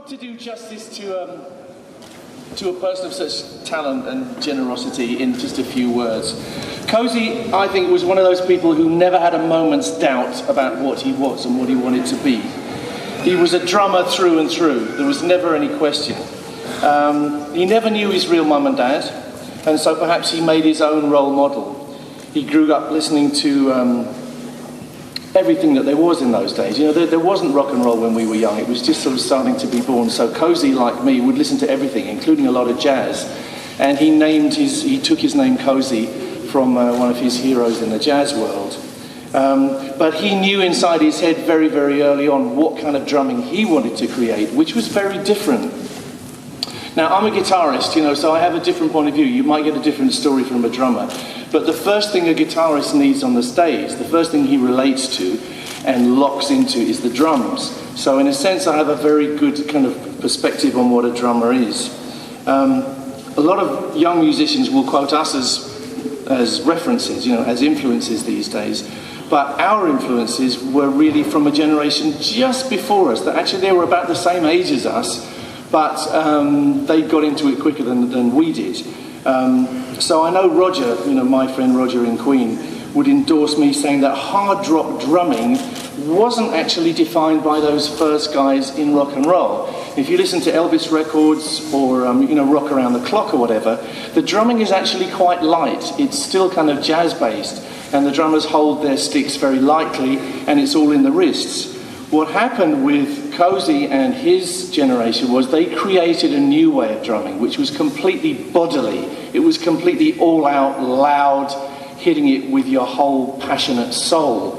to do justice to a person of such talent and generosity in just a few words. Cozy, I think, was one of those people who never had a moment's doubt about what he was and what he wanted to be. He was a drummer through and through. There was never any question. He never knew his real mum and dad, and so perhaps he made his own role model. He grew up listening to everything that there was in those days. You know, there wasn't rock and roll when we were young. It was just sort of starting to be born. So Cozy, like me, would listen to everything, including a lot of jazz. And he took his name Cozy from one of his heroes in the jazz world. But he knew inside his head very, very early on what kind of drumming he wanted to create, which was very different. Now, I'm a guitarist, you know, so I have a different point of view. You might get a different story from a drummer. But the first thing a guitarist needs on the stage, the first thing he relates to and locks into is the drums. So in a sense, I have a very good kind of perspective on what a drummer is. A lot of young musicians will quote us as references, you know, as influences these days. But our influences were really from a generation just before us, that actually they were about the same age as us, but they got into it quicker than we did. So I know Roger, you know, my friend Roger in Queen, would endorse me saying that hard rock drumming wasn't actually defined by those first guys in rock and roll. If you listen to Elvis records or you know, Rock Around the Clock or whatever, the drumming is actually quite light. It's still kind of jazz-based, and the drummers hold their sticks very lightly, and it's all in the wrists. What happened with Cozy and his generation was they created a new way of drumming, which was completely bodily. It was completely all out, loud, hitting it with your whole passionate soul.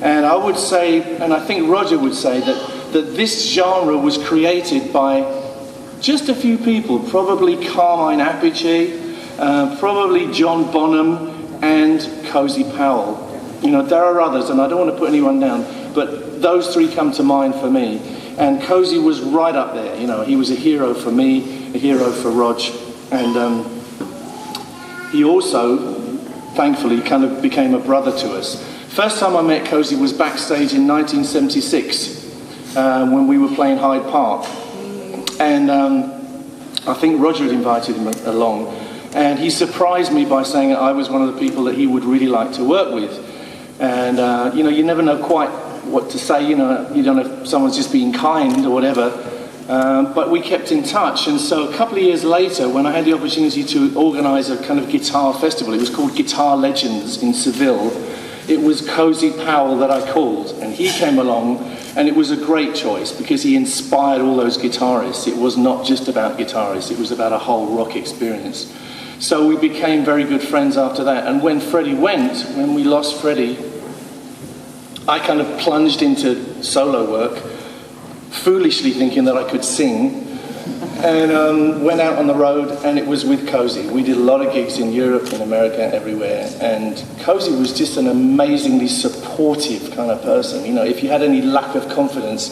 And I would say, and I think Roger would say, that this genre was created by just a few people, probably Carmine Appice, probably John Bonham, and Cozy Powell. You know, there are others, and I don't want to put anyone down, but those three come to mind for me. And Cozy was right up there. You know, he was a hero for me, a hero for Rog, and he also, thankfully, kind of became a brother to us. First time I met Cozy was backstage in 1976 when we were playing Hyde Park, and I think Roger had invited him along, and he surprised me by saying that I was one of the people that he would really like to work with. And you know, you never know quite what to say, you know, you don't know if someone's just being kind or whatever, but we kept in touch. And so a couple of years later, when I had the opportunity to organise a kind of guitar festival, it was called Guitar Legends in Seville, it was Cozy Powell that I called, and he came along, and it was a great choice because he inspired all those guitarists. It was not just about guitarists, it was about a whole rock experience. So we became very good friends after that, and when Freddie went, when we lost Freddie, I kind of plunged into solo work, foolishly thinking that I could sing, and went out on the road, and it was with Cozy. We did a lot of gigs in Europe, in America, everywhere, and Cozy was just an amazingly supportive kind of person. You know, if you had any lack of confidence,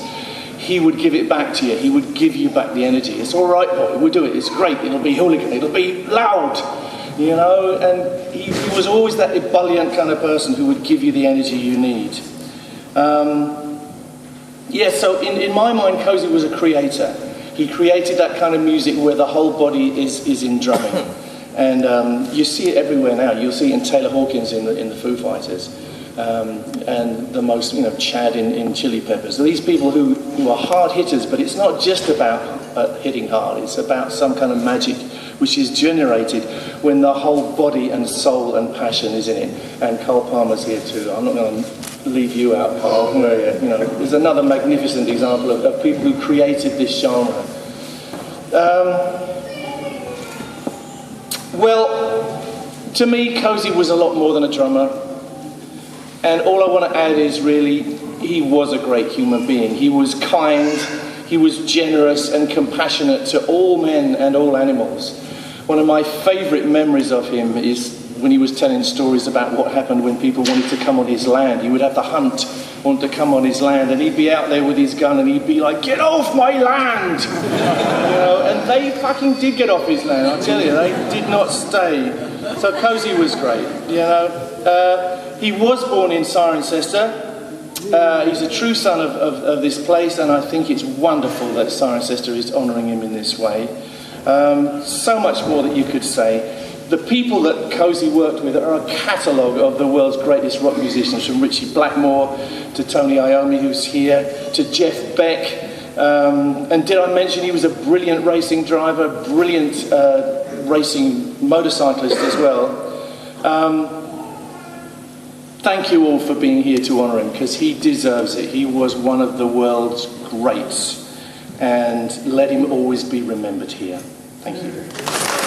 he would give it back to you. He would give you back the energy. It's all right, boy, we'll do it. It's great. It'll be hooligan. It'll be loud, you know, and he was always that ebullient kind of person who would give you the energy you need. Yeah, so in my mind, Cozy was a creator. He created that kind of music where the whole body is in drumming. And you see it everywhere now. You'll see it in Taylor Hawkins in the Foo Fighters. And the most, you know, Chad in Chili Peppers. So these people who are hard hitters, but it's not just about hitting hard. It's about some kind of magic which is generated when the whole body and soul and passion is in it. And Carl Palmer's here too. I'm not going to leave you out, Carl. Where, you know, there's another magnificent example of people who created this genre. Well, to me, Cozy was a lot more than a drummer. And all I want to add is really, he was a great human being. He was kind, he was generous and compassionate to all men and all animals. One of my favourite memories of him is when he was telling stories about what happened when people wanted to come on his land. He would have the hunt, want to come on his land, and he'd be out there with his gun and he'd be like, "Get off my land!" You know, and they fucking did get off his land, I tell you, they did not stay. So Cozy was great, you know. He was born in Cirencester, He's a true son of this place, and I think it's wonderful that Cirencester is honouring him in this way. So much more that you could say. The people that Cozy worked with are a catalogue of the world's greatest rock musicians, from Richie Blackmore to Tony Iommi, who's here, to Jeff Beck. And did I mention he was a brilliant racing driver, brilliant racing motorcyclist as well. Thank you all for being here to honour him, because he deserves it. He was one of the world's greats, and let him always be remembered here. Thank you.